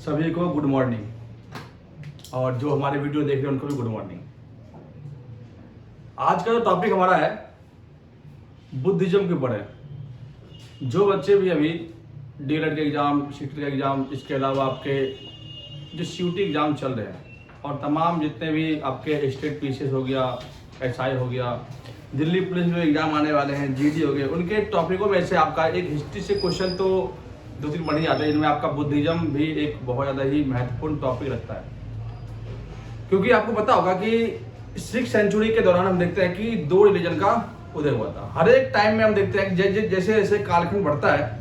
सभी को good morning और जो हमारे वीडियो देख रहे हैं उनको भी गुड मॉर्निंग। आज का जो टॉपिक हमारा है बुद्धिज्म के ऊपर है। जो बच्चे भी अभी डीएलएड के एग्ज़ाम, सीटेट के एग्ज़ाम, इसके अलावा आपके जो सीयूटी एग्ज़ाम चल रहे हैं और तमाम जितने भी आपके स्टेट पीसीएस हो गया, एसआई हो गया, दिल्ली पुलिस में एग्ज़ाम आने वाले हैं, जीडी हो गए, उनके टॉपिकों में से आपका एक हिस्ट्री से क्वेश्चन तो 2-3 बढ़ ही जाते हैं, जिनमें आपका बुद्धिज्म भी एक बहुत ज़्यादा ही महत्वपूर्ण टॉपिक रखता है। क्योंकि आपको पता होगा कि 6th सेंचुरी के दौरान हम देखते हैं कि 2 रिलीजन का उदय हुआ था। हर एक टाइम में हम देखते हैं कि जैसे जैसे कालखंड बढ़ता है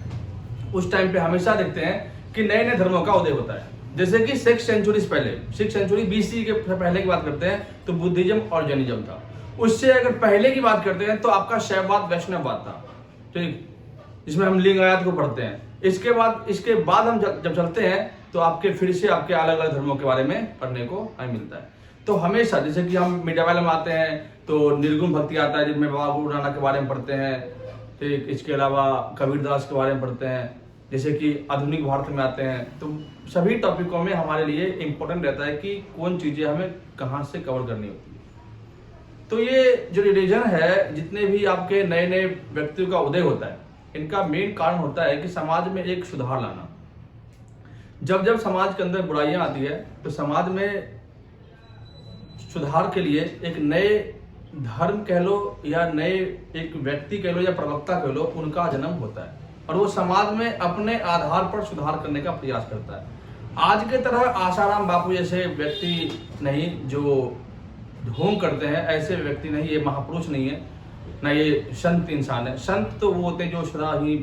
उस टाइम पे हमेशा देखते हैं कि नए नए धर्मों का उदय होता है। जैसे कि 6th सेंचुरी से पहले, 6th सेंचुरी BC के पहले की बात करते हैं तो बुद्धिज्म और जैनिज्म था। उससे अगर पहले की बात करते हैं तो आपका शैववाद, वैष्णववाद था, ठीक, जिसमें हम लिंगायत को पढ़ते हैं। इसके बाद हम जब चलते हैं तो आपके फिर से आपके अलग अलग धर्मों के बारे में पढ़ने को हमें मिलता है। तो हमेशा जैसे कि हम मीडिया में आते हैं तो निर्गुण भक्ति आता है, जिसमें बाबा गुरु नानक के बारे में पढ़ते हैं, ठीक, इसके अलावा कबीरदास के बारे में पढ़ते हैं। जैसे कि आधुनिक भारत में आते हैं तो सभी टॉपिकों में हमारे लिए इम्पोर्टेंट रहता है कि कौन चीज़ें हमें कहाँ से कवर करनी होती है। तो ये जो रिलीजन है, जितने भी आपके नए नए व्यक्तियों का उदय होता है, इनका मेन कारण होता है कि समाज में एक सुधार लाना। जब जब समाज के अंदर बुराइयां आती है तो समाज में सुधार के लिए एक नए धर्म कह लो या नए एक व्यक्ति कह लो या प्रवक्ता कह लो, उनका जन्म होता है और वो समाज में अपने आधार पर सुधार करने का प्रयास करता है। आज के तरह आसाराम बापू जैसे व्यक्ति नहीं जो ढोंग करते हैं, ऐसे व्यक्ति नहीं, ये महापुरुष नहीं है ना, ये संत इंसान है। संत तो वो होते हैं जो सदा ही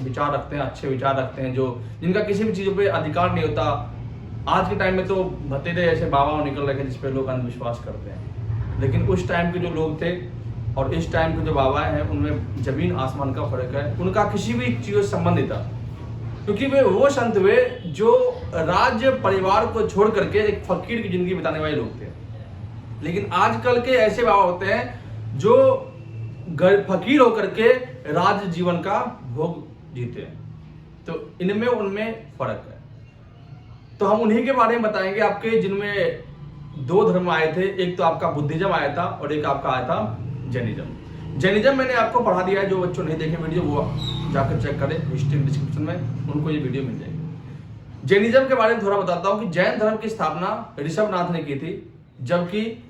विचार रखते हैं, अच्छे विचार रखते हैं, जो जिनका किसी भी चीज़ों पे अधिकार नहीं होता। आज के टाइम में तो भतीजे ऐसे बाबा निकल रहे हैं जिस पे लोग अंधविश्वास करते हैं, लेकिन उस टाइम के जो लोग थे और इस टाइम के जो बाबा हैं उनमें जमीन आसमान का फर्क है। उनका किसी भी चीज़ से संबंध नहीं था, क्योंकि वे वो संत हुए जो राज्य परिवार को छोड़ करके एक फकीर की जिंदगी बिताने वाले लोग थे। लेकिन आजकल के ऐसे बाबा होते हैं जो फकीर होकर के राज जीवन का भोग जीते हैं। तो इनमें उनमें फर्क है। तो हम उन्हीं के बारे में बताएंगे आपके, जिनमें 2 धर्म आए थे। एक तो आपका बुद्धिज्म आया था और एक आपका आया था जैनिज्म। जैनिज्म मैंने आपको पढ़ा दिया है, जो बच्चों नहीं देखे वीडियो वो जाकर चेक करें, हिस्ट्री डिस्क्रिप्शन में उनको ये वीडियो मिल जाएगी। जैनिज्म के बारे में थोड़ा बताता हूँ कि जैन धर्म की स्थापना ऋषभनाथ ने की थी, जबकि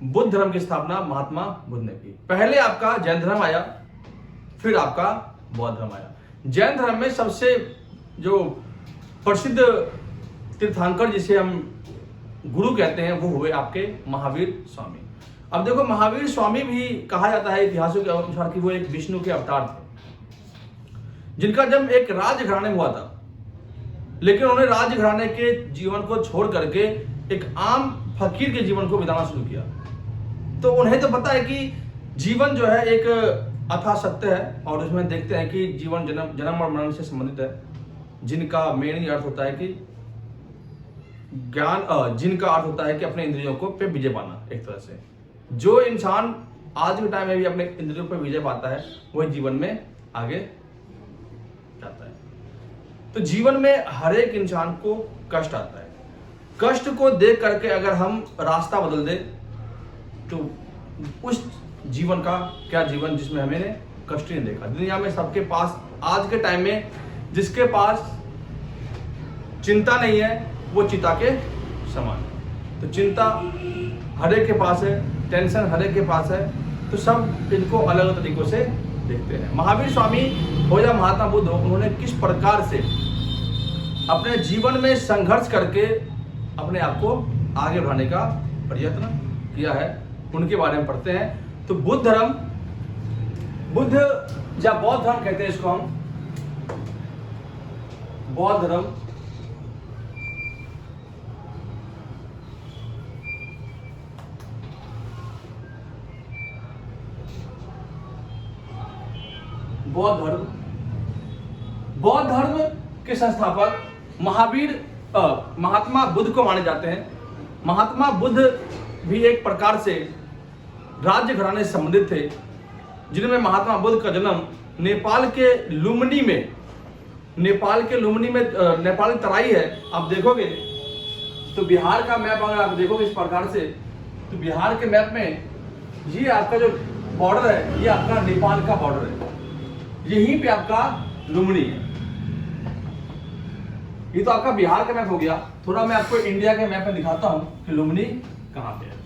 बुद्ध धर्म की स्थापना महात्मा बुद्ध ने की। पहले आपका जैन धर्म आया, फिर आपका बौद्ध धर्म आया। जैन धर्म में सबसे जो प्रसिद्ध तीर्थंकर जिसे हम गुरु कहते हैं वो हुए आपके महावीर स्वामी। अब देखो, महावीर स्वामी भी कहा जाता है इतिहासों के अनुसार कि वो एक विष्णु के अवतार थे, जिनका जन्म एक राजघराने में हुआ था। लेकिन उन्होंने राजघराने के जीवन को छोड़ करके एक आम फकीर के जीवन को बिताना शुरू किया। तो उन्हें तो पता है कि जीवन जो है एक अथाह सत्य है और उसमें देखते हैं कि जीवन जन्म और मरण से संबंधित है, जिनका मेन अर्थ होता है कि ज्ञान, जिनका अर्थ होता है कि अपने इंद्रियों को पे विजय पाना। एक तरह से जो इंसान आज के टाइम में भी अपने इंद्रियों पर विजय पाता है वही जीवन में आगे जाता है। तो जीवन में हर एक इंसान को कष्ट आता है। कष्ट को देख करके अगर हम रास्ता बदल दे तो उस जीवन का क्या जीवन जिसमें हमें कष्ट नहीं देखा। दुनिया में सबके पास आज के टाइम में जिसके पास चिंता नहीं है वो चिता के समान है। तो चिंता हर एक के पास है, टेंशन हर एक के पास है, तो सब इनको अलग अलग तरीकों से देखते हैं। महावीर स्वामी हो या महात्मा बुद्ध हो, उन्होंने किस प्रकार से अपने जीवन में संघर्ष करके अपने आप को आगे बढ़ाने का प्रयत्न किया है, उनके बारे में पढ़ते हैं। तो बुद्ध या बौद्ध धर्म कहते हैं इसको हम, बौद्ध धर्म, बौद्ध धर्म के संस्थापक महात्मा बुद्ध को माने जाते हैं। महात्मा बुद्ध भी एक प्रकार से राज्य घराने से संबंधित थे, जिनमें महात्मा बुद्ध का जन्म नेपाल के लुम्बिनी में नेपाल के लुम्बिनी में नेपाल की तराई है, आप देखोगे तो बिहार का मैप अगर आप देखोगे इस प्रकार से, तो बिहार के मैप में ये आपका जो बॉर्डर है, ये आपका नेपाल का बॉर्डर है, यहीं पे आपका लुम्बिनी है। ये तो आपका बिहार का मैप हो गया। थोड़ा मैं आपको इंडिया के मैप में दिखाता हूं कि लुम्बिनी कहां पे है।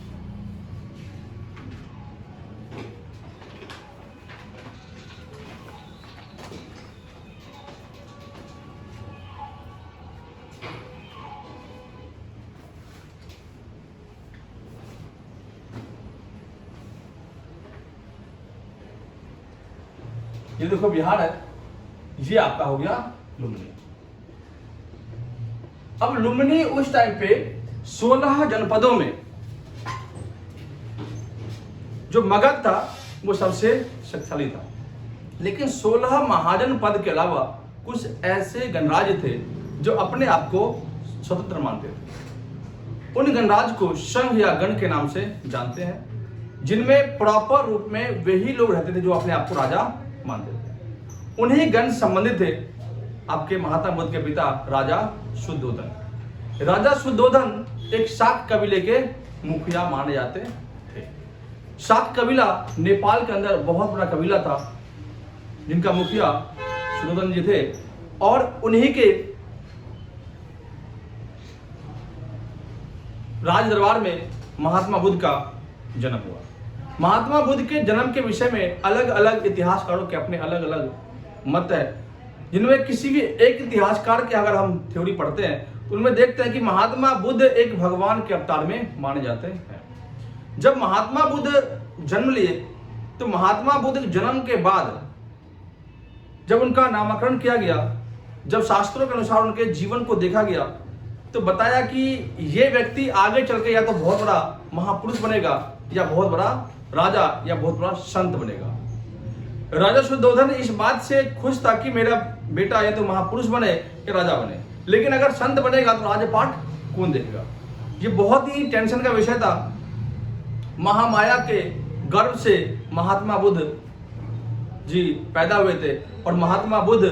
ये देखो बिहार है, ये आपका हो गया लुम्बिनी। अब लुम्बिनी उस टाइम पे 16 जनपदों में जो मगध था वो सबसे शक्तिशाली था, लेकिन 16 महाजनपद के अलावा कुछ ऐसे गणराज्य थे जो अपने आप को स्वतंत्र मानते थे। उन गणराज्य को संघ या गण के नाम से जानते हैं, जिनमें प्रॉपर रूप में वही लोग रहते थे जो अपने आप को राजा मानते थे। उन्हीं गण संबंधित थे आपके महात्मा बुद्ध के पिता राजा शुद्धोधन। राजा शुद्धोधन एक शाक्त कबीले के मुखिया माने जाते थे। शाक्त कबीला नेपाल के अंदर बहुत बड़ा कबीला था, जिनका मुखिया शुद्धोधन जी थे, और उन्हीं के राज दरबार में महात्मा बुद्ध का जन्म हुआ। महात्मा बुद्ध के जन्म के विषय में अलग अलग इतिहासकारों के अपने अलग अलग मत है, जिनमें किसी भी एक इतिहासकार के अगर हम थ्योरी पढ़ते हैं तो उनमें देखते हैं कि महात्मा बुद्ध एक भगवान के अवतार में माने जाते हैं। जब महात्मा बुद्ध जन्म लिए तो महात्मा बुद्ध के जन्म के बाद जब उनका नामकरण किया गया, जब शास्त्रों के अनुसार उनके जीवन को देखा गया, तो बताया कि ये व्यक्ति आगे चल के या तो बहुत बड़ा महापुरुष बनेगा, या बहुत बड़ा राजा, या बहुत बड़ा संत बनेगा। राजा शुद्धोधन इस बात से खुश था कि मेरा बेटा या तो महापुरुष बने या राजा बने, लेकिन अगर संत बनेगा तो राजपाट कौन देखेगा। ये बहुत ही टेंशन का विषय था। महामाया के गर्भ से महात्मा बुद्ध जी पैदा हुए थे, और महात्मा बुद्ध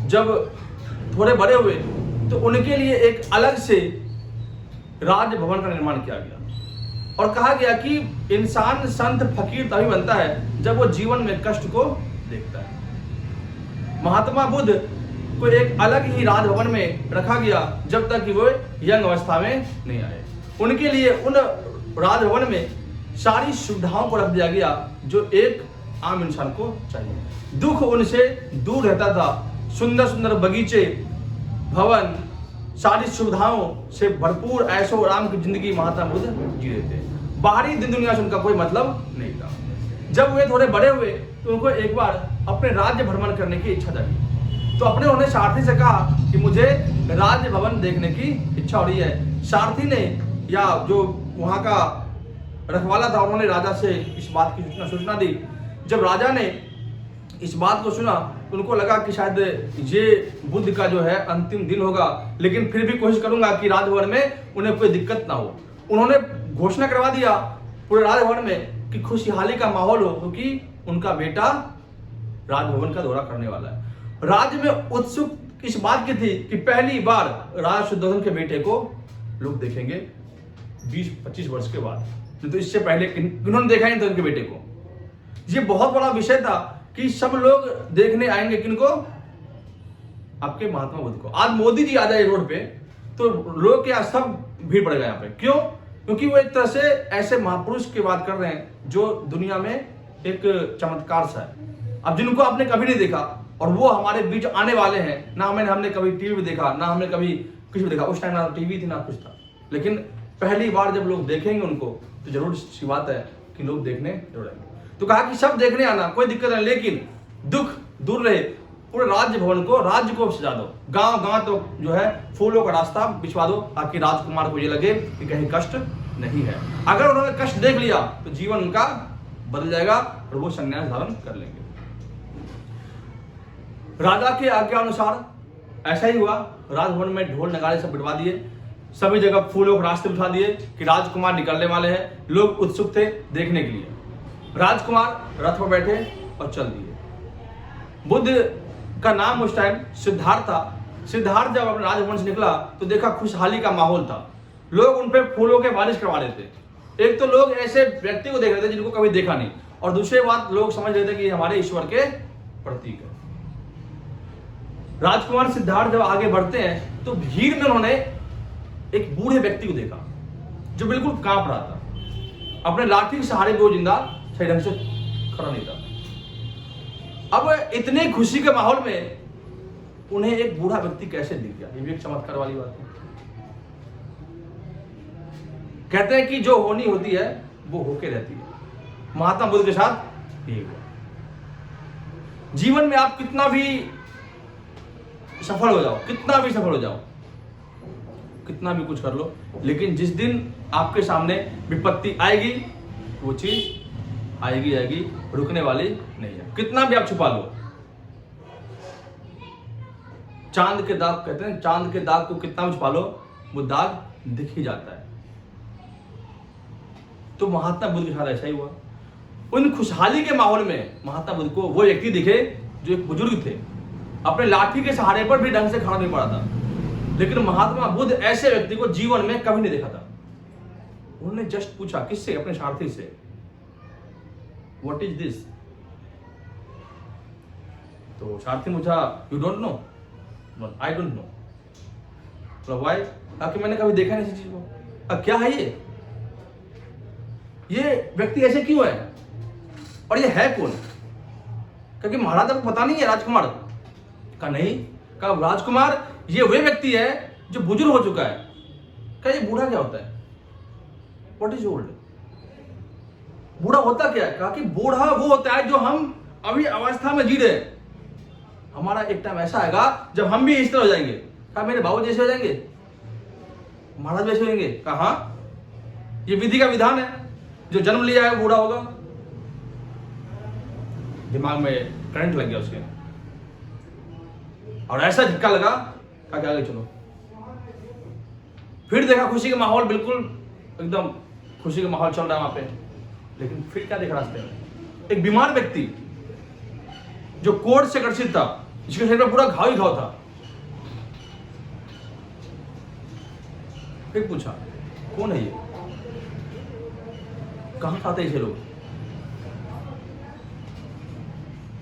जब थोड़े बड़े हुए तो उनके लिए एक अलग से राजभवन का निर्माण किया गया, और कहा गया कि इंसान संत फकीर तभी बनता है जब वो जीवन में कष्ट को देखता है। महात्मा बुद्ध को एक अलग ही राजभवन में रखा गया जब तक कि वो यंग अवस्था में नहीं आए। उनके लिए उन राजभवन में सारी सुविधाओं को रख दिया गया जो एक आम इंसान को चाहिए। दुख उनसे दूर रहता था। सुंदर सुंदर बगीचे, भवन, सारी सुविधाओं से भरपूर ऐशो आराम की जिंदगी महात्मा बुद्ध जी रहे थे। बाहरी दिन दुनिया से उनका कोई मतलब नहीं था। जब वे थोड़े बड़े हुए तो उनको एक बार अपने राज्य भ्रमण करने की इच्छा जागी, तो अपने उन्हें सारथी से कहा कि मुझे राज्य भवन देखने की इच्छा हो रही है। सारथी ने या जो वहाँ का रखवाला था, उन्होंने राजा से इस बात की सूचना दी। जब राजा ने इस बात को सुना तो उनको लगा कि शायद ये बुद्ध का जो है अंतिम दिन होगा, लेकिन फिर भी कोशिश करूंगा कि राजभवन में उन्हें कोई दिक्कत ना हो। उन्होंने घोषणा करवा दिया पूरे राजभवन में कि खुशहाली का माहौल हो, क्योंकि उनका बेटा राजभवन का दौरा करने वाला है। राज्य में उत्सुक इस बात की थी कि पहली बार राजा शुद्धोधन के बेटे को लोग देखेंगे 20-25 वर्ष के बाद, तो इससे पहले किन्होंने देखा नहीं था उनके बेटे को। ये बहुत बड़ा विषय था कि सब लोग देखने आएंगे किनको, आपके महात्मा बुद्ध को। आज मोदी जी आ जाए रोड पे तो लोग क्या सब भीड़ पड़ गए यहाँ पे। क्यों? क्योंकि वो एक तरह से ऐसे महापुरुष की बात कर रहे हैं जो दुनिया में एक चमत्कार सा है, अब जिनको आपने कभी नहीं देखा, और वो हमारे बीच आने वाले हैं। ना हमने कभी टीवी में देखा, ना हमने कभी कुछ भी देखा। उस टाइम ना टीवी थी ना कुछ था, लेकिन पहली बार जब लोग देखेंगे उनको तो जरूर सी बात है कि लोग देखने जरूर आएंगे। तो कहा कि सब देखने आना, कोई दिक्कत नहीं, लेकिन दुख दूर रहे। पूरे राज्य भवन को, राज्य को सजा दो, गांव गांव तो जो है फूलों का रास्ता बिछवा दो, ताकि राजकुमार को ये लगे कि कहीं कष्ट नहीं है। अगर उन्होंने कष्ट देख लिया तो जीवन उनका बदल जाएगा और वो संन्यास धारण कर लेंगे। राजा के आज्ञा अनुसार ऐसा ही हुआ। राजभवन में ढोल नगाड़े सब बिठवा दिए, सभी जगह फूलों के रास्ते बिछा दिए कि राजकुमार निकलने वाले हैं। लोग उत्सुक थे देखने के लिए। राजकुमार रथ पर बैठे और चल दिए। बुद्ध का नाम उस टाइम सिद्धार्थ था। सिद्धार्थ जब अपने राजभवन से निकला तो देखा खुशहाली का माहौल था, लोग उन पे फूलों के बारिश करवा रहे थे। एक तो लोग ऐसे व्यक्ति को देख रहे थे जिनको कभी देखा नहीं, और दूसरी बात लोग समझ रहे थे कि ये हमारे ईश्वर के प्रतीक है। राजकुमार सिद्धार्थ जब आगे बढ़ते हैं तो भीड़ में उन्होंने एक बूढ़े व्यक्ति को देखा जो बिल्कुल कांप रहा था, अपने लाठी के सहारे वो जिंदा सही ढंग से खड़ा नहीं था। अब इतने खुशी के माहौल में उन्हें एक बूढ़ा व्यक्ति कैसे दिख गया, ये भी एक चमत्कार वाली बात है। कहते हैं कि जो होनी होती है वो होके रहती है। महात्मा बुद्ध के साथ यही हुआ। जीवन में आप कितना भी सफल हो जाओ, कितना भी सफल हो जाओ, कितना भी कुछ कर लो, लेकिन जिस दिन आपके सामने विपत्ति आएगी वो चीज आएगी आएगी, रुकने वाली नहीं है। कितना भी आप छुपा लो, चांद के दाग कहते हैं, चांद के दाग को कितना भी छुपा लो वो दाग दिख ही जाता है। तो महात्मा बुद्ध के साथ ऐसा ही हुआ। उन खुशहाली के माहौल में महात्मा बुद्ध को वो व्यक्ति दिखे जो एक बुजुर्ग थे, अपने लाठी के सहारे पर भी ढंग से खड़ा नहीं पड़ा था, लेकिन महात्मा बुद्ध ऐसे व्यक्ति को जीवन में कभी नहीं देखा था। उन्होंने जस्ट पूछा, किससे? अपने सारथी से, व्हाट इज दिस? तो सारथी पूछा, you don't know? I don't know. तो व्हाई? ताकि मैंने कभी देखा नहीं इस चीज को। अब क्या है ये व्यक्ति ऐसे क्यों है और ये है कौन? क्योंकि महाराज को पता नहीं है राजकुमार का। नहीं का राजकुमार ये वे व्यक्ति है जो बुजुर्ग हो चुका है। क्या ये बूढ़ा क्या होता है? What is old? बूढ़ा होता क्या है? कहा कि बूढ़ा वो होता है जो हम अभी अवस्था में जी रहे हैं। हमारा एक टाइम ऐसा आएगा जब हम भी इस तरह हो जाएंगे। कहा मेरे बाबू जैसे हो जाएंगे, महाराज जैसे होंगे। कहा ये विधि का विधान है, जो जन्म लिया है बूढ़ा होगा। दिमाग में करंट लग गया उसके, और ऐसा झटका लगा, कहा कि आगे चलो। फिर देखा खुशी का माहौल, बिल्कुल एकदम खुशी का माहौल चल रहा है वहां पे, लेकिन फिर क्या देखा रास्ते में? एक बीमार व्यक्ति जो कोढ़ से ग्रसित था, जिसके शरीर में पूरा घाव ही घाव था। फिर पूछा, कौन है ये? कहां से आते हैं ये लोग?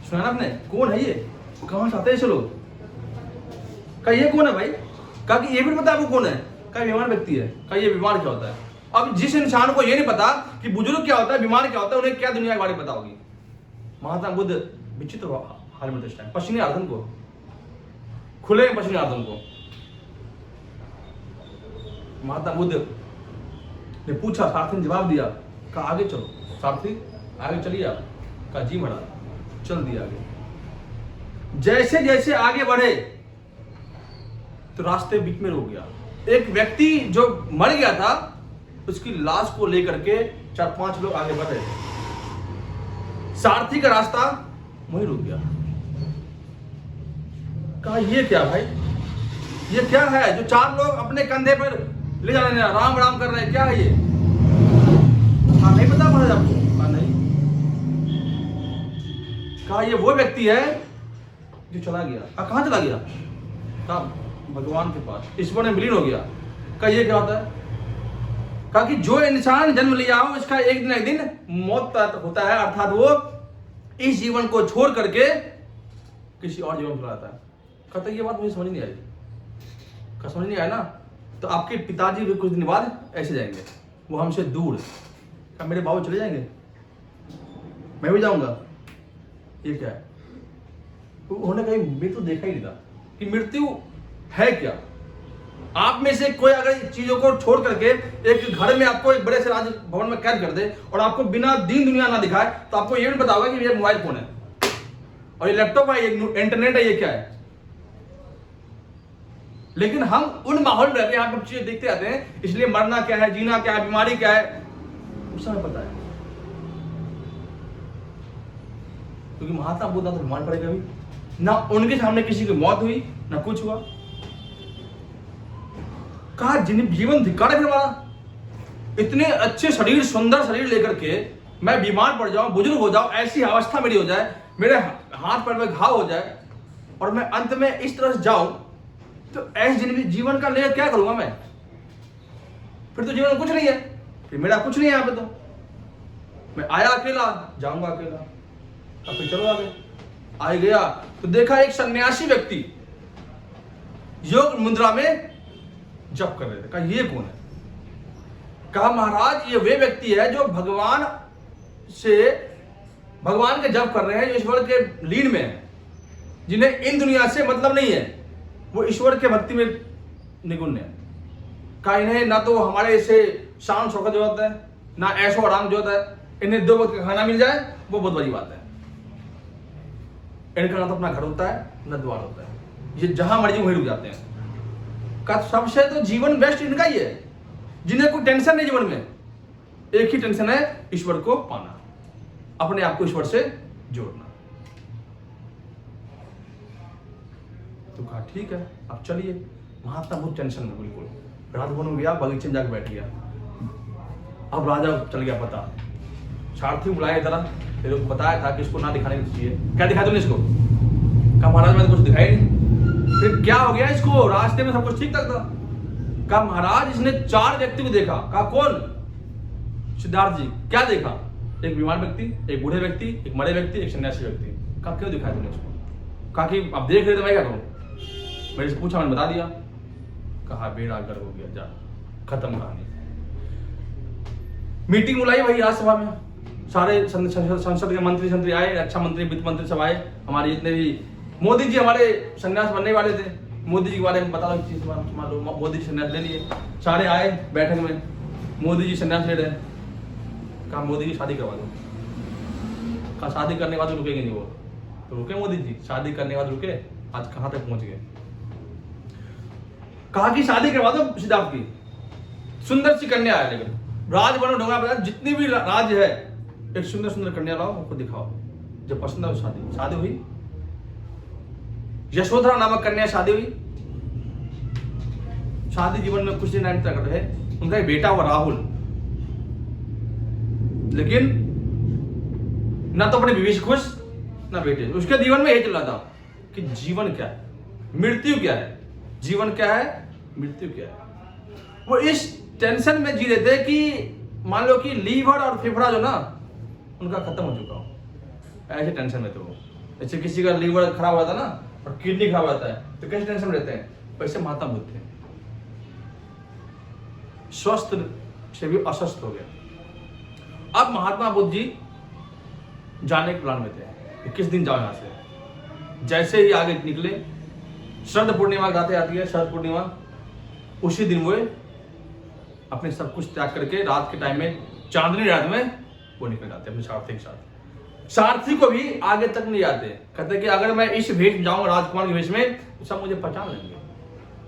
सुना ना आपने? कौन है ये? कहां से आते हैं ये लोग? कहा ये कौन है भाई? कहा कि ये भी पता आपको कौन है? कहा बीमार व्यक्ति है। कहा ये बीमार क्या होता है? अब जिस इंसान को ये नहीं पता कि बुजुर्ग क्या होता है, बीमार क्या होता है, उन्हें क्या दुनिया के बारे में पता होगी? महात्मा बुद्ध विचित्र हाल में दृष्टा है, पश्चिमी आर्धन को खुले पश्चिमी आर्धन को। महात्मा बुद्ध ने पूछा, सारथी ने जवाब दिया। कहा आगे चलो। सारथी आगे चलिए आप। कहा जी महाराज। चल दिया आगे। जैसे जैसे आगे बढ़े तो रास्ते बीच में रुक गया। एक व्यक्ति जो मर गया था उसकी लाश को लेकर के 4-5 लोग आगे बढ़ रहे थे। सारथी का रास्ता वहीं रुक गया। कहा ये क्या भाई? ये क्या है जो 4 लोग अपने कंधे पर ले जा रहे हैं, राम राम कर रहे हैं? क्या है ये? कहा नहीं पता महाराज आपको? कहा नहीं। कहा ये वो व्यक्ति है जो चला गया। कहां चला गया? कहा भगवान के पास, ईश्वर में विलीन हो गया। कहा ये क्या होता है? कहा कि जो इंसान जन्म लिया हो इसका एक न एक दिन मौत होता है, अर्थात वो इस जीवन को छोड़ करके किसी और जीवन में चला जाता है। कहता ये बात मुझे समझ नहीं आई। कहा समझ नहीं आया ना, तो आपके पिताजी भी कुछ दिन बाद ऐसे जाएंगे, वो हमसे दूर। कहा मेरे बाबू चले जाएंगे, मैं भी जाऊंगा। ये क्या है? उन्होंने कहीं मृत्यु देखा ही नहीं था कि मृत्यु है क्या। आप में से कोई अगर चीजों को छोड़ करके एक घर में आपको एक बड़े से राज भवन में कैद कर दे और आपको बिना दीन दुनिया ना दिखाए, तो आपको ये भी पता होगा कि ये मोबाइल फोन है और ये लैपटॉप है, ये इंटरनेट है, ये क्या है। लेकिन हम उन माहौल में रहते हैं, आप चीजें देखते आते हैं, इसलिए मरना क्या है, जीना क्या है, बीमारी क्या है, उस समय पता है। क्योंकि महात्मा बुद्ध तो बीमार पड़े कभी ना, उनके सामने किसी की मौत हुई ना कुछ हुआ। कहा जीवन धिक्कार है फिर हमारा। इतने अच्छे शरीर, सुंदर शरीर लेकर के मैं बीमार पड़ जाऊं, बुजुर्ग हो जाऊं, ऐसी अवस्था मेरी हो जाए, मेरे हाथ पैर में घाव हो जाए, और मैं अंत में इस तरह से जाऊं, तो ऐसे जीवन का लेकर क्या करूंगा मैं? फिर तो जीवन कुछ नहीं है, फिर मेरा कुछ नहीं है यहाँ पे। तो मैं आया अकेला, जाऊंगा अकेला। अब फिर चलो आगे। आ गया तो देखा एक सन्यासी व्यक्ति योग मुद्रा में जप कर रहे थे। कहा ये कौन है? कहा महाराज ये वे व्यक्ति है जो भगवान के जप कर रहे हैं, जो ईश्वर के लीन में है, जिन्हें इन दुनिया से मतलब नहीं है, वो ईश्वर के भक्ति में निपुण है। कहा इन्हें ना तो हमारे से शान शौकत जो होता है, ना ऐशो आराम जो होता है, इन्हें 2 वक्त का खाना मिल जाए वो बहुत बड़ी बात है। इनका ना तो अपना घर होता है ना द्वार होता है, ये जहां मर्जी वहीं रुक जाते हैं। का सबसे तो जीवन बेस्ट इनका ही है, जिन्हें कोई टेंशन नहीं जीवन में। एक ही टेंशन है, ईश्वर को पाना, अपने आप को ईश्वर से जोड़ना। तो कहा ठीक है अब चलिए। महात्मा बहुत टेंशन में, बिल्कुल रात भवन गया, बगीचे में जाकर बैठ गया। अब राजा चल गया पता, सारथी बुलाया इधर, फिर बताया था कि इसको ना दिखाने की चाहिए। क्या दिखाया तुमने इसको? कहा महाराज मैंने कुछ दिखाया नहीं। फिर क्या हो गया इसको? रास्ते में सब कुछ ठीक ठाक था। कहा महाराज इसने 4 व्यक्ति को देखा। कहा कौन? सिद्धार्थ जी। क्या देखा? एक बीमार व्यक्ति, एक बूढ़े व्यक्ति, एक मरे व्यक्ति, एक सन्यासी व्यक्ति। कहा क्यों दिखाया तुमने इसको? कहा कि अब देख रहे थे मैं क्या करूं? मेरे से पूछा, मैंने बता दिया। कहा बेड़ा गर्क हो गया, जा खत्म कहानी। मीटिंग बुलाई भाई राज्यसभा में, सारे संसद के मंत्री आए, रक्षा मंत्री, वित्त मंत्री सब आए। हमारे जितने भी मोदी जी हमारे संन्यास बनने वाले थे, मोदी जी के बारे में बता दो चीज मालूम। मोदी जी संन्यास ले लिए, सारे आए बैठक में, मोदी जी संन्यास ले रहे। कहा मोदी जी शादी करवा दो। कहा शादी करने के बाद रुकेंगे नहीं वो। तो रुके मोदी जी, शादी करने के बाद रुके, आज कहां तक पहुंच गए। कहा कि शादी करवा दो सिद्धार्थ की, सुंदर सी कन्या है, लेकिन राजभवन ढूंढा बाजार जितनी भी राज्य है, एक सुंदर सुंदर कन्या लाओ, उनको दिखाओ, जब पसंद है शादी। शादी हुई, यशोधरा नामक कन्या शादी हुई। शादी जीवन में कुछ दिन अंत तक रहे। उनका एक बेटा हुआ राहुल, लेकिन ना तो अपने बीवी से खुश ना बेटे। उसके जीवन में यही चल रहा था कि जीवन क्या है, मृत्यु क्या है, जीवन क्या है, मृत्यु क्या है। वो इस टेंशन में जी रहे थे कि मान लो कि लीवर और फेफड़ा जो ना उनका खत्म हो चुका हो, ऐसे टेंशन में थे वो। जैसे किसी का लीवर खराब हो जाता है ना और किडनी खराब हो जाता है, तो कैसे टेंशन में रहते हैं, वैसे महात्मा बुद्ध थे। स्वस्थ से भी अस्वस्थ हो गया। अब महात्मा बुद्ध जी जाने के प्लान में थे कि किस दिन जाओ यहां से। जैसे ही आगे निकले, शरद पूर्णिमा गाते आती है, शरद पूर्णिमा, उसी दिन वो अपने सब कुछ त्याग करके रात के टाइम में, चांदनी रात में वो निकल जाते अपने सारथी के साथ। सारथी को भी आगे तक नहीं आते, कहते कि अगर मैं इस भेष में जाऊंगा, राजकुमार के भेष में, तो सब मुझे पहचान लेंगे,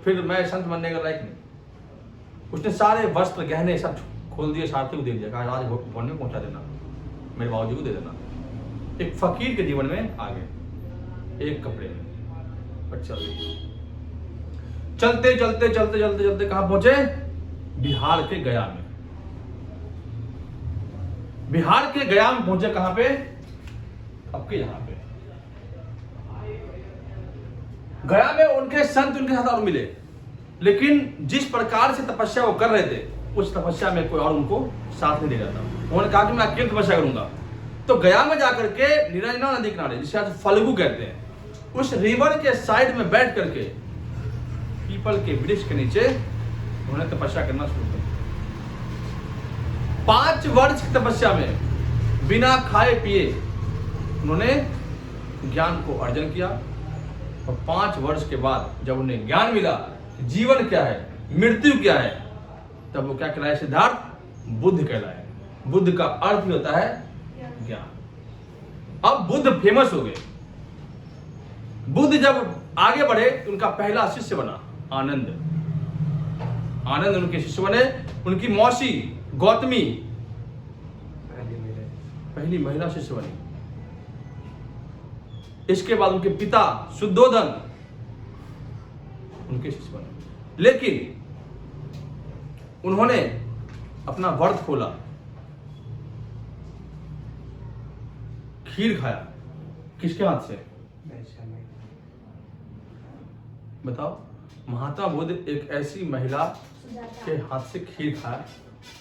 फिर मैं संत बनने का लायक नहीं। उसने सारे वस्त्र गहने सब खोल दिए, सारथी को दे दिया, कहा राज भवन में पहुंचा देना, मेरे बाबूजी को दे देना। एक फकीर के जीवन में आ गए, एक कपड़े में। चलते चलते चलते चलते चलते कहां पहुंचे? बिहार के गया में। बिहार के गया में पहुंचे, कहां पे? आपके यहां पे गया में उनके संत उनके साथ और मिले, लेकिन जिस प्रकार से तपस्या वो कर रहे थे, उस तपस्या में कोई और उनको साथ नहीं दे रहा था। उन्होंने कहा कि मैं अकेले तपस्या करूंगा। तो गया में जाकर के निरंजना नदी किनारे, जिसे आज फल्गु कहते हैं, उस रिवर के साइड में बैठ करके पीपल के वृक्ष के नीचे उन्होंने तपस्या करना शुरू कर दिया। 5 वर्ष की तपस्या में बिना खाए पिए उन्होंने ज्ञान को अर्जन किया। और 5 वर्ष के बाद जब उन्हें ज्ञान मिला जीवन क्या है, मृत्यु क्या है, तब वो क्या कहलाए? सिद्धार्थ बुद्ध कहलाए। बुद्ध का अर्थ ही होता है ज्ञान। अब बुद्ध फेमस हो गए। बुद्ध जब आगे बढ़े तो उनका पहला शिष्य बना आनंद। आनंद उनके शिष्य बने। उनकी मौसी गौतमी पहली महिला शिष्य बनी। इसके बाद उनके पिता शुद्धोधन उनके शिष्य बने। लेकिन उन्होंने अपना व्रत खोला, खीर खाया। किसके हाथ से? बताओ, महात्मा बुद्ध एक ऐसी महिला के हाथ से खीर खाया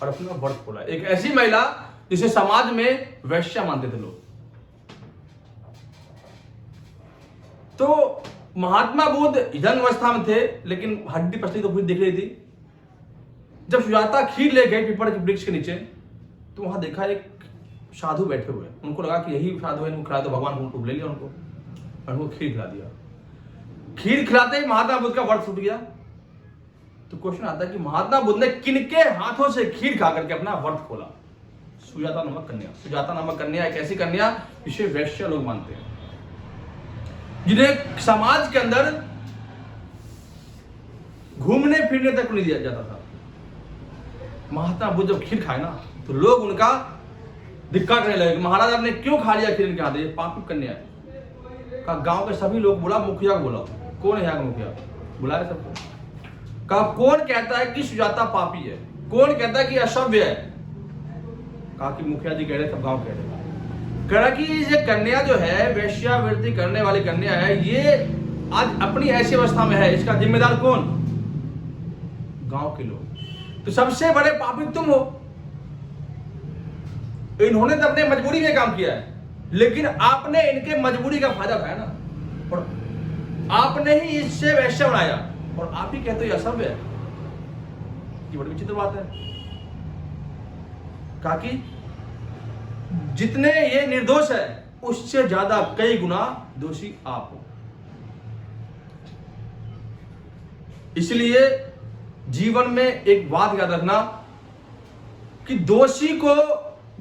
और अपना व्रत खोला। एक ऐसी महिला जिसे समाज में वैश्या मानते थे लोग। तो महात्मा बुद्ध यंग अवस्था में थे, लेकिन हड्डी पसली तो पूरी दिख रही थी। जब सुजाता खीर ले गए पीपल के वृक्ष के नीचे, तो वहां देखा एक साधु बैठे हुए। उनको लगा कि यही साधु है, इनको खिला दो, भगवान को ले लिया उनको और उनको खीर खिला दिया। खीर खिलाते ही महात्मा बुद्ध का व्रत छूट गया। तो क्वेश्चन आता है कि महात्मा बुद्ध ने किनके हाथों से खीर खा करके अपना व्रत खोला? सुजाता नामक कन्या। सुजाता नामक कन्या एक ऐसी कन्या जिसे वैश्य लोग मानते हैं, जिन्हें समाज के अंदर घूमने फिरने तक नहीं दिया जाता था। महात्मा बुद्ध जब खीर खाए ना, तो लोग उनका धिक्कार करने लगे। महाराज आपने क्यों खा लिया खीर इनके हाथ? ये पापी कन्या है। कहा गांव के सभी लोग, बोला मुखिया को, बोला कौन है यहाँ का मुखिया? बुलाया सबको। कहा कौन कहता है कि सुजाता पापी है? कौन कहता है कि असभ्य है? कहा कि मुखिया जी कह रहे, सब गांव कह रहे। कह रहा कि ये कन्या जो है, वेश्यावृत्ति करने वाली कन्या है, ये आज अपनी ऐसी अवस्था में है, इसका जिम्मेदार कौन? गांव के लोग। तो सबसे बड़े पापी तुम हो। इन्होंने तो अपने मजबूरी में काम किया है, लेकिन आपने इनके मजबूरी का फायदा उठाया ना, और आपने ही इससे वैश्य बनाया, और आप ही कहते हो असभ्य है। ये बड़ी विचित्र बात है। कहा कि जितने ये निर्दोष है, उससे ज्यादा कई गुना दोषी आप हो। इसलिए जीवन में एक बात याद रखना कि दोषी को,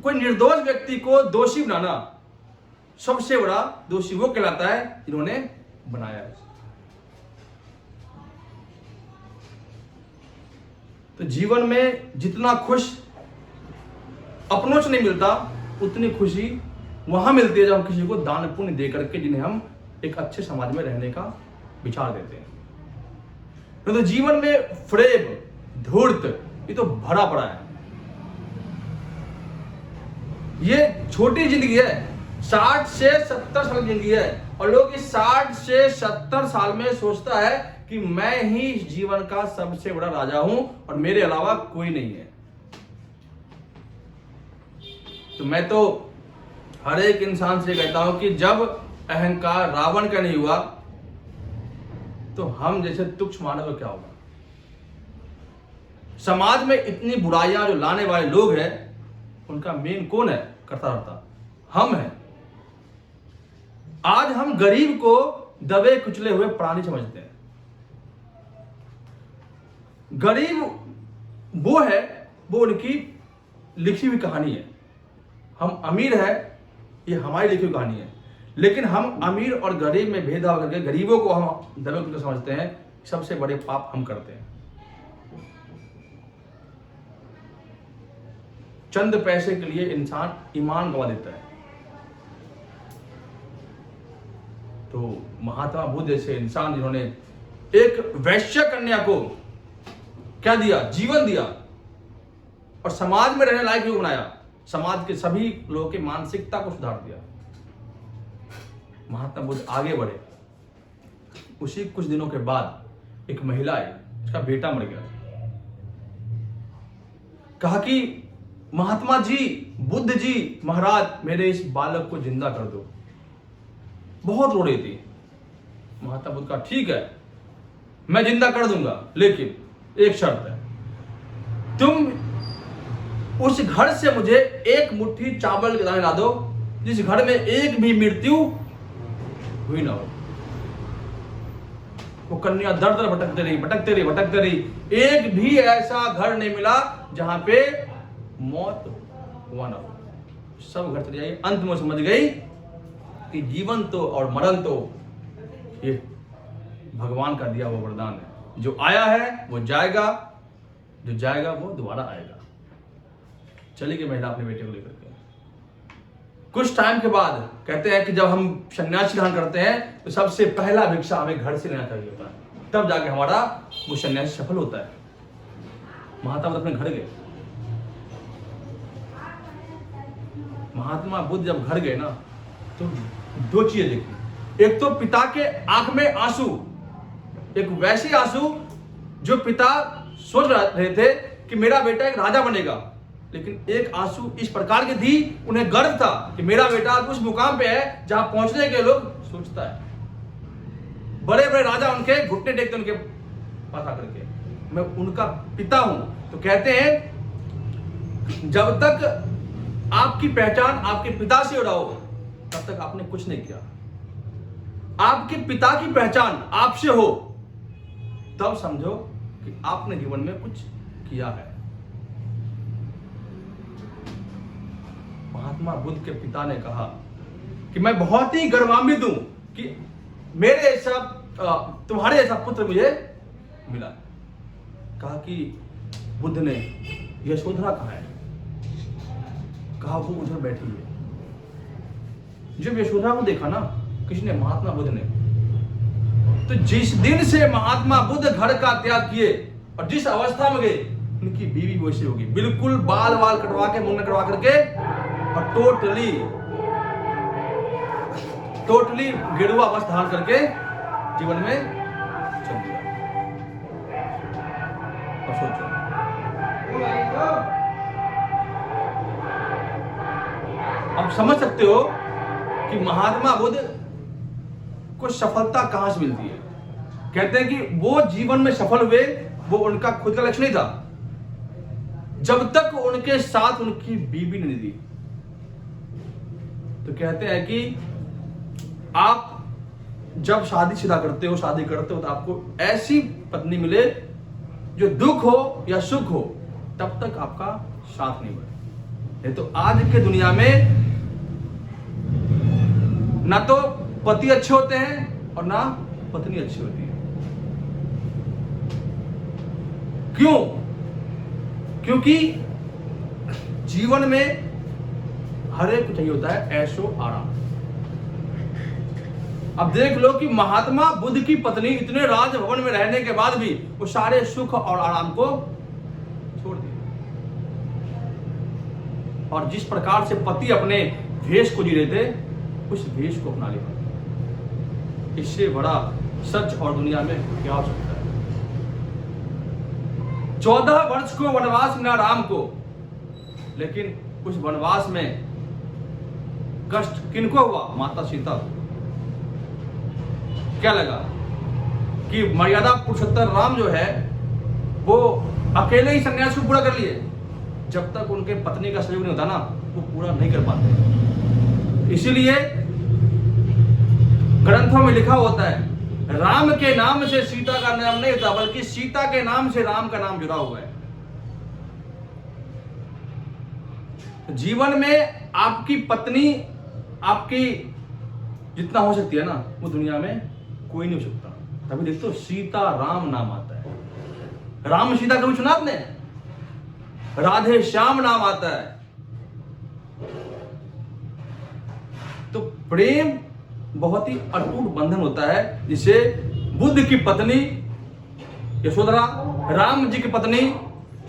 कोई निर्दोष व्यक्ति को दोषी बनाना, सबसे बड़ा दोषी वो कहलाता है जिन्होंने बनाया है। तो जीवन में जितना खुश अपनों से नहीं मिलता, उतनी खुशी वहां मिलती है जब हम किसी को दान पुण्य दे करके, जिन्हें हम एक अच्छे समाज में रहने का विचार देते हैं। तो जीवन में प्रेम, धूर्त, ये तो भरा पड़ा है। ये छोटी जिंदगी है, 60 से 70 साल की जिंदगी है, और लोग इस 60 से 70 साल में सोचता है कि मैं ही इस जीवन का सबसे बड़ा राजा हूं और मेरे अलावा कोई नहीं है। तो मैं तो हर एक इंसान से कहता हूं कि जब अहंकार रावण का नहीं हुआ, तो हम जैसे तुच्छ मानव क्या होगा? समाज में इतनी बुराइयां जो लाने वाले लोग हैं, उनका मेन कौन है? करता रहता हम हैं। आज हम गरीब को दबे कुचले हुए प्राणी समझते हैं। गरीब वो है, वो उनकी लिखी हुई कहानी है। हम अमीर है, ये हमारी लिखी हुई कहानी है। लेकिन हम अमीर और गरीब में भेदभाव करके गरीबों को हम दबे कुचले समझते हैं। सबसे बड़े पाप हम करते हैं। चंद पैसे के लिए इंसान ईमान गंवा देता है। तो महात्मा बुद्ध जैसे इंसान, जिन्होंने एक वैश्य कन्या को क्या दिया? जीवन दिया, और समाज में रहने लायक भी बनाया, समाज के सभी लोगों की मानसिकता को सुधार दिया। महात्मा बुद्ध आगे बढ़े। उसी कुछ दिनों के बाद एक महिला आई, उसका बेटा मर गया। कहा कि महात्मा जी, बुद्ध जी, महाराज, मेरे इस बालक को जिंदा कर दो। बहुत रो रही थी। महात्मा बुद्ध कहा ठीक है, मैं जिंदा कर दूंगा, लेकिन एक शर्त है, तुम उस घर से मुझे एक मुट्ठी चावल के दाने ला दो जिस घर में एक भी मृत्यु हुई ना हो। वो कन्या दर दर भटकते रही। एक भी ऐसा घर नहीं मिला जहां पे मौत हुआ ना हो। सब घर चले जाइए। अंत में समझ गई कि जीवन तो और मरण तो ये भगवान का दिया हुआ वरदान है। जो आया है वो जाएगा, जो जाएगा वो दोबारा आएगा। चली गई महिला अपने बेटे को लेकर के। कुछ टाइम के बाद कहते हैं कि जब हम सन्यासी ग्रहण करते हैं तो सबसे पहला भिक्षा हमें घर से लेना चाहिए होता है, तब जाके हमारा वो सन्यासी सफल होता है। महात्मा बुद्ध अपने घर गए। महात्मा बुद्ध जब घर गए ना, तो दो चीजें देखी। एक तो पिता के आंख में आंसू, एक वैसे आंसू जो पिता सोच रहे थे कि मेरा बेटा एक राजा बनेगा, लेकिन एक आंसू इस प्रकार की थी, उन्हें गर्व था कि मेरा बेटा उस मुकाम पे है जहां पहुंचने के लोग सोचता है। बड़े बड़े राजा उनके घुटने टेकते उनके पास आकर के, मैं उनका पिता हूं। तो कहते हैं जब तक आपकी पहचान आपके पिता से हो तब तक आपने कुछ नहीं किया। आपके पिता की पहचान आपसे हो तब समझो कि आपने जीवन में कुछ किया है। महात्मा बुद्ध के पिता ने कहा कि मैं बहुत ही गर्वान्वित हूं कि मेरे ऐसा तुम्हारे ऐसा पुत्र मुझे मिला। कहा कि बुद्ध ने यशोधरा कहा है, कहा वो उधर बैठी है। जब यशोधरा को देखा ना किसी ने, महात्मा बुद्ध ने, तो जिस दिन से महात्मा बुद्ध घर का त्याग किए और जिस अवस्था में गए, उनकी बीवी वैसे होगी, बिल्कुल बाल कटवा के, मुंह कटवा करके, और टोटली गेरुआ वस्त्र धारण करके जीवन में चल दिया। और सोचो, अब समझ सकते हो कि महात्मा बुद्ध को सफलता कहां से मिलती है। कहते हैं कि वो जीवन में सफल हुए, वो उनका खुद का लक्ष्य नहीं था, जब तक उनके साथ उनकी बीवी नहीं दी। तो कहते हैं कि आप जब शादी करते हो तो आपको ऐसी पत्नी मिले जो दुख हो या सुख हो तब तक आपका साथ नहीं बढ़े। नहीं तो आज के दुनिया में ना तो पति अच्छे होते हैं और ना पत्नी अच्छी होती है। क्यों? क्योंकि जीवन में हर एक चाहिए होता है ऐशो आराम। अब देख लो कि महात्मा बुद्ध की पत्नी इतने राजभवन में रहने के बाद भी वो सारे सुख और आराम को छोड़ दिए, और जिस प्रकार से पति अपने भेष को जी रहे थे उस भेष को अपना लिया। इससे बड़ा सच और दुनिया में क्या हो सकता है। 14 वर्ष को वनवास मिला राम को, लेकिन उस वनवास में कष्ट किनको हुआ? माता सीता। क्या लगा कि मर्यादा पुरुषोत्तम राम जो है वो अकेले ही संन्यास को पूरा कर लिए, जब तक उनके पत्नी का सहयोग नहीं होता ना वो पूरा नहीं कर पाते। इसीलिए ग्रंथों में लिखा होता है राम के नाम से सीता का नाम नहीं होता, बल्कि सीता के नाम से राम का नाम जुड़ा हुआ है। जीवन में आपकी पत्नी आपकी जितना हो सकती है ना वो दुनिया में कोई नहीं हो सकता। तभी देखते हो सीता राम नाम आता है। राम सीता कभी सुना आपने? राधे श्याम नाम आता है। तो प्रेम बहुत ही अटूट बंधन होता है, जिसे बुद्ध की पत्नी यशोधरा, राम जी की पत्नी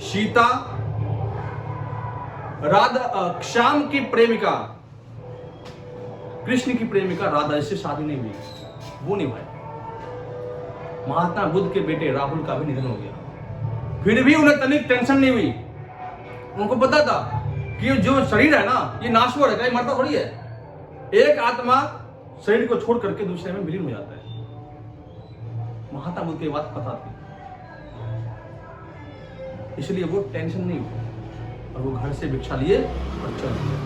सीता, राधा श्याम की प्रेमिका कृष्ण की प्रेमिका राधा, इससे शादी नहीं हुई, वो नहीं भाई। महात्मा बुद्ध के बेटे राहुल का भी निधन हो गया, फिर भी उन्हें तनिक टेंशन नहीं हुई। उनको पता था कि जो शरीर है ना ये नाशवर है, कहीं मरता थोड़ी है। एक आत्मा शरीर को छोड़ करके दूसरे में विलीन हो जाता है। महात्मा बुद्ध की बात पता थी, इसलिए वो टेंशन नहीं हुई और वो घर से भिक्षा लिए और चल दिए।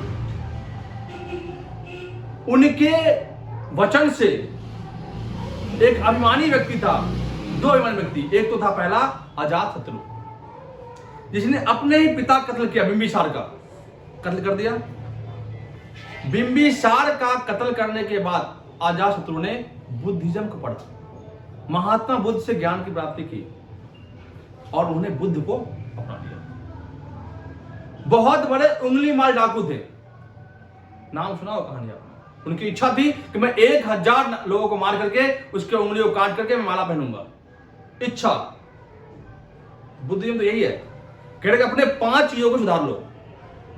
उनके वचन से एक अभिमानी व्यक्ति था, दो अभिमानी व्यक्ति। एक तो था पहला अजातशत्रु, जिसने अपने ही पिता कत्ल किया, बिंबिसार का कत्ल कर दिया। बिंबिसार का कत्ल करने के बाद अजातशत्रु ने बुद्धिज्म को पढ़ा, महात्मा बुद्ध से ज्ञान की प्राप्ति की और उन्होंने बुद्ध को अपना लिया। बहुत बड़े उंगली मार डाकू थे, नाम सुना हो कहानी आपने। उनकी इच्छा थी कि मैं 1000 लोगों को मार करके उसके उंगलियों को काट करके मैं माला पहनूंगा। इच्छा। बुद्धिज्म तो यही है, कह रहे अपने 5 चीजों को सुधार लो: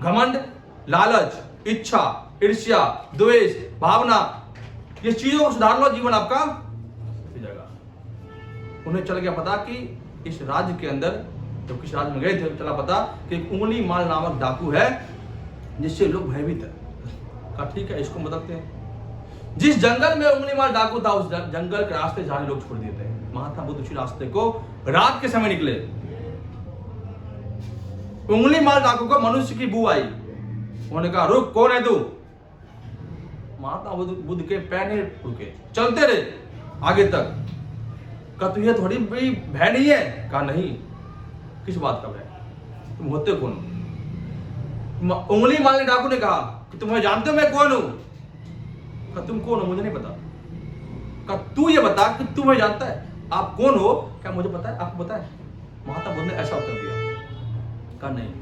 घमंड, लालच, इच्छा, ईर्ष्या, द्वेष, भावना। ये चीजों को सुधार लो, जीवन आपका जाएगा। उन्हें चल गया पता कि इस राज्य के अंदर, जब किस राज्य में गए थे, चला पता कि एक उंगली माल नामक डाकू है जिससे लोग भयभीत है। कहा ठीक है, इसको बदलते हैं। जिस जंगल में उंगली माल डाकू था, उस जंगल के रास्ते सारे लोग छोड़ दिए थे। महात्मा बुद्ध उसी रास्ते को रात के समय निकले। उंगली माल डाकू को मनुष्य की बू आई। उन्होंने कहा रुक, कौन है तू? महात्मा बुद्ध के पैर नहीं रुके, चलते रहे आगे तक। कहा तुझे थोड़ी भी भय नहीं है? कहा नहीं। किस बात का भय? तुम होते कौन हो? उंगली मालने डाकू ने कहा कि तुम्हें जानते हो मैं कौन हूं? कहा तुम कौन हो? मुझे नहीं पता। कहा तू ये बता कि तुम्हें जानता है, आप कौन हो? क्या मुझे पता है, आपको पता है? महात्मा बुद्ध ने ऐसा उत्तर दिया। कहा नहीं।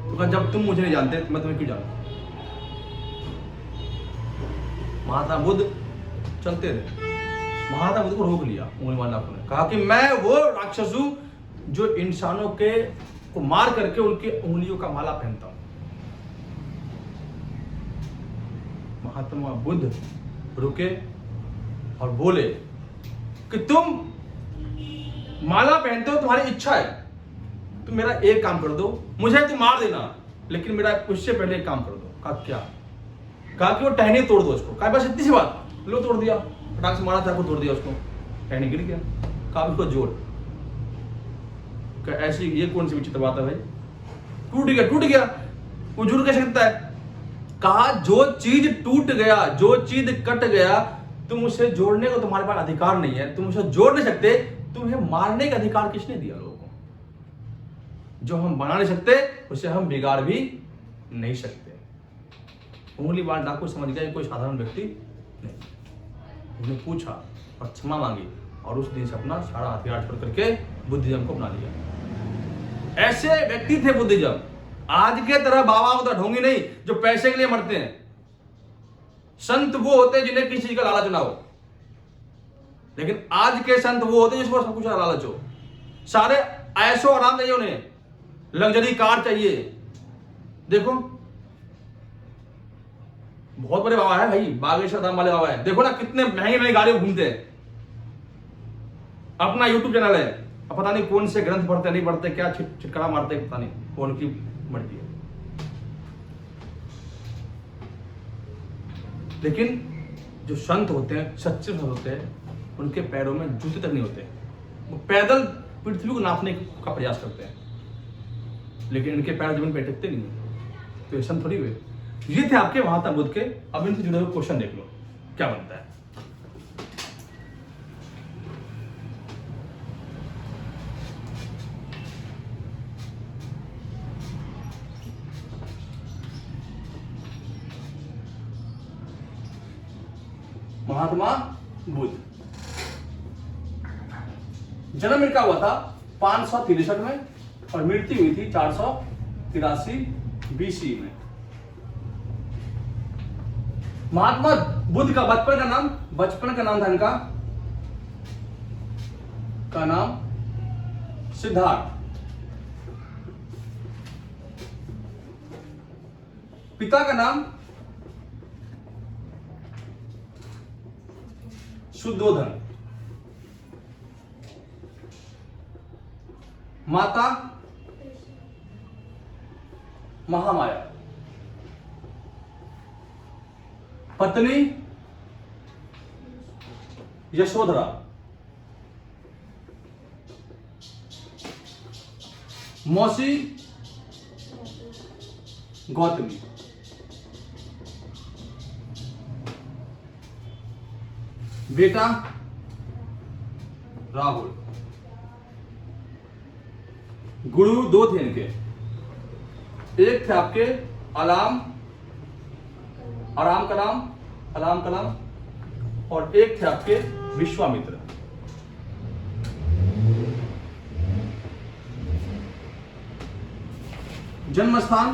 तो कहा जब तुम मुझे नहीं जानते तो मैं तुम्हें क्यों जानूं? महात्मा बुद्ध चलते रहे। महात्मा बुद्ध को रोक लिया उंगली माल डाकू ने। कहा कि मैं वो राक्षस हूं जो इंसानों के को मार करके उनके उंगलियों का माला पहनता हूं। महात्मा बुद्ध रुके और बोले कि तुम माला पहनते हो, तुम्हारी इच्छा है, तुम मेरा एक काम कर दो, मुझे तुम मार देना, लेकिन मेरा उससे पहले एक काम कर दो। कहा क्या? कहा कि वो टहनी तोड़ दो उसको। कहा बस इतनी सी बात। लो तोड़ दिया, फटाक से मारा था, तोड़ दिया उसको, टहनी गिर गया। कहा उसको जोड़। ऐसी ये कौन सी विचित्र बात है भाई? टूट गया, टूट गया, वो जुड़ कैसे सकता है? कहा जो चीज टूट गया, जो चीज कट गया, तुम उसे जोड़ने को तुम्हारे पास अधिकार नहीं है, तुम उसे जोड़ नहीं सकते। तुम्हें मारने का अधिकार किसने दिया लोगों को? जो हम बना नहीं सकते उसे हम बिगाड़ भी नहीं सकते। उंगली माल डाकू समझ गया कोई साधारण व्यक्ति नहीं। उन्हें पूछा और क्षमा मांगी और उस दिन से अपना सारा हथियार छोड़ करके बुद्धिज्म को अपना लिया। ऐसे व्यक्ति थे बुद्धिज्म। आज के तरह बाबा तो ढोंगी नहीं जो पैसे के लिए मरते हैं। संत वो होते हैं जिन्हें किसी चीज का लालच ना हो, लेकिन आज के संत वो होते हैं जिसको सब कुछ लालच हो। सारे ऐशो आराम चाहिए, उन्हें लग्जरी कार चाहिए। देखो बहुत बड़े बाबा है भाई, बागेश्वर धाम वाले बाबा है, देखो ना कितने महंगे महंगे गाड़ी घूमते हैं। अपना यूट्यूब चैनल है, अब पता नहीं कौन से ग्रंथ पढ़ते नहीं पढ़ते, क्या छिटकड़ा मारते पता नहीं, वो उनकी मर्जी है। लेकिन जो संत होते हैं, सच्चे संत होते हैं, उनके पैरों में जूते तक नहीं होते। वो पैदल पृथ्वी को नापने का प्रयास करते हैं, लेकिन इनके पैर जमीन पे टिकते नहीं है। तो ये संत थोड़ी हुए। ये थे आपके महात्मा बुद्ध के। अब इनसे जुड़े हुए क्वेश्चन देख लो क्या बनता है। महात्मा बुद्ध जन्म इनका हुआ था 563 में और मृत्यु हुई थी 483 BC में। महात्मा बुद्ध का बचपन का नाम था इनका का नाम सिद्धार्थ। पिता का नाम शुद्धोधन। माता महामाया। पत्नी यशोधरा। मौसी गौतमी। बेटा राहुल। गुरु दो थे इनके, एक थे आपके अलाम कलाम और एक थे आपके विश्वामित्र। जन्म स्थान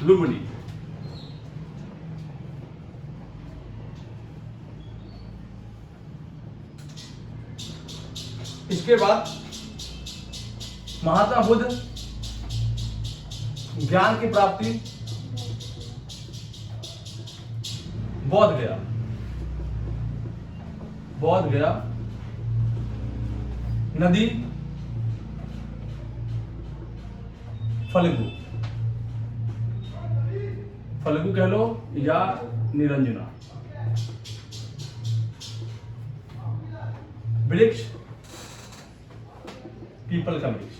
लुम्बिनी। इसके बाद महात्मा बुद्ध ज्ञान की प्राप्ति बौद्ध गया। बौद्ध गया, नदी फल्गु, फल्गु कह लो या निरंजना। वृक्ष पीपल का वृक्ष।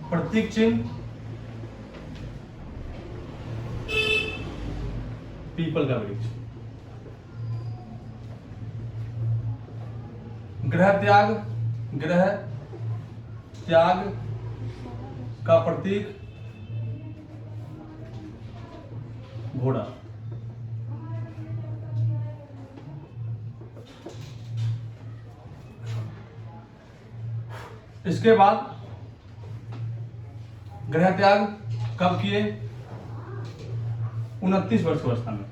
प्रतीक चिन्ह पीपल का वृक्ष। ग्रह त्याग, ग्रह त्याग का प्रतीक घोड़ा। इसके बाद ग्रह त्याग कब किए? 29 वर्ष अवस्था में।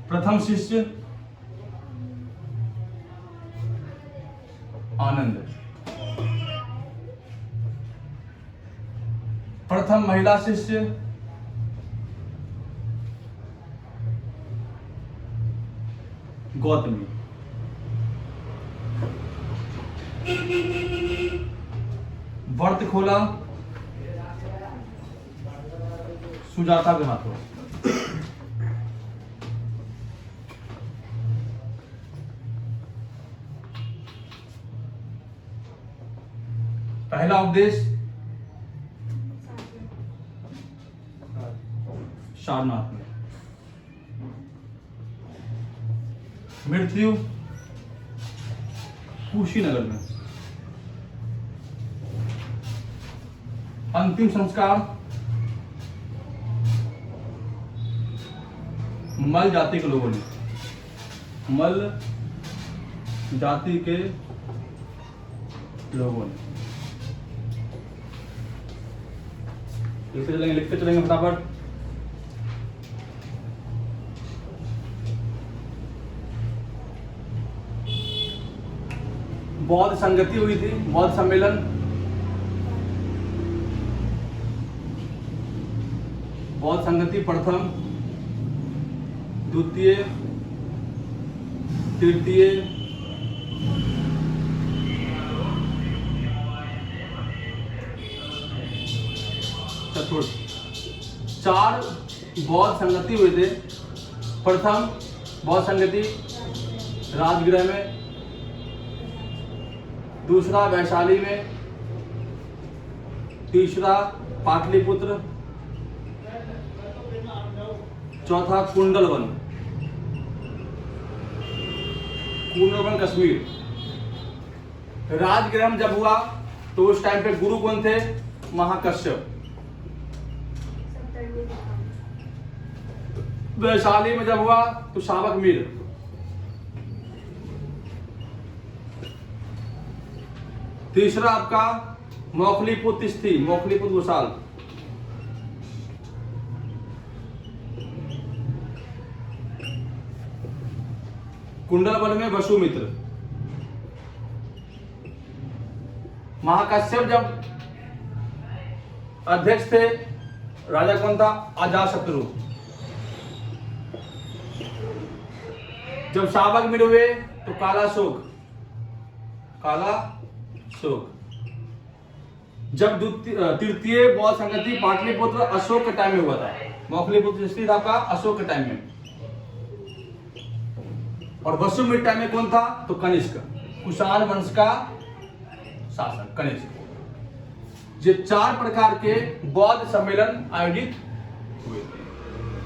प्रथम शिष्य आनंद। प्रथम महिला शिष्य गौतमी। व्रत खोला सुजाता के हाथों। पहला उपदेश सारनाथ में। मृत्यु कुशीनगर में। अंतिम संस्कार मल जाति के लोगों ने, मल जाति के लोगों ने। लिखते चलेंगे फटाफट। बौद्ध संगति हुई थी, बौद्ध सम्मेलन। बौद्ध संगति प्रथम, द्वितीय, तृतीय, चतुर्थ। 4 बौद्ध संगति हुए थे। प्रथम बौद्ध संगति राजगृह में, दूसरा वैशाली में, तीसरा पाटलिपुत्र, चौथा कुंडलवन, कुंडलवन कश्मीर। राजगृह में जब हुआ तो उस टाइम पे गुरु कौन थे? महाकश्यप। वैशाली में जब हुआ तो शावक मीर। तीसरा आपका मौखलीपुत्र स्थिति, मौखलीपुत्र गोसाल। कुंडलवन में वसुमित्र। महाकश्यप जब अध्यक्ष थे, राजा कौन था? अजातशत्रु। जब शावक मीर हुए तो कालाशोक, काला शोक। जब तृतीय बौद्ध संगति पाटलिपुत्र अशोक के टाइम में हुआ था। मौखलीपुत्र स्थित आपका अशोक के टाइम में। और वसुमित्र टाइम में कौन था? तो कनिष्क, कुषाण वंश का शासक कनिष्क। ये 4 प्रकार के बौद्ध सम्मेलन आयोजित हुए।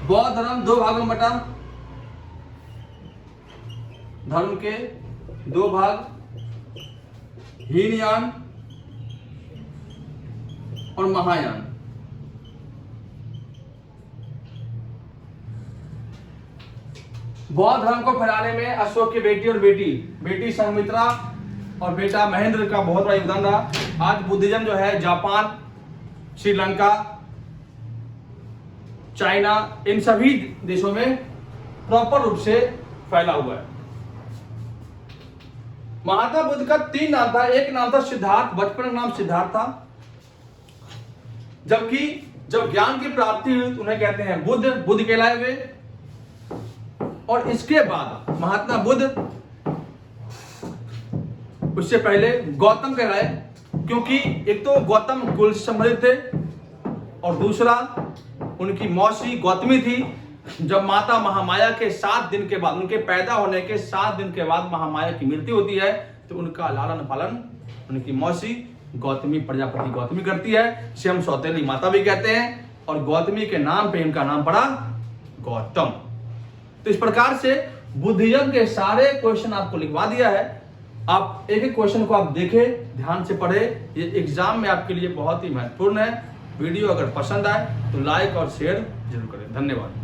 बौद्ध धर्म 2 भागों में बटा। धर्म के 2 भाग, हीनयान और महायान। बौद्ध धर्म को फैलाने में अशोक की बेटी और बेटी संघमित्रा और बेटा महेंद्र का बहुत बड़ा योगदान रहा। आज बुद्धिज्म जो है जापान, श्रीलंका, चाइना, इन सभी देशों में प्रॉपर रूप से फैला हुआ है। महात्मा बुद्ध का 3 नाम था। एक नाम था सिद्धार्थ, बचपन का नाम सिद्धार्थ था। जबकि जब ज्ञान की प्राप्ति हुई तो उन्हें कहते हैं बुद्ध, बुद्ध कहलाए हुए। और इसके बाद महात्मा बुद्ध, उससे पहले गौतम कहलाए, क्योंकि एक तो गौतम कुल से संबंधित थे और दूसरा उनकी मौसी गौतमी थी। जब माता महामाया के 7 दिन के बाद, उनके पैदा होने के 7 दिन के बाद महामाया की मृत्यु होती है, तो उनका लालन पालन उनकी मौसी गौतमी, प्रजापति गौतमी करती है। इसे हम सौतेली माता भी कहते हैं और गौतमी के नाम पे इनका नाम पड़ा गौतम। तो इस प्रकार से बुद्धिज्म के सारे क्वेश्चन आपको लिखवा दिया है। आप एक एक क्वेश्चन को आप देखें, ध्यान से पढ़े, ये एग्जाम में आपके लिए बहुत ही महत्वपूर्ण है। वीडियो अगर पसंद आए तो लाइक और शेयर जरूर करें। धन्यवाद।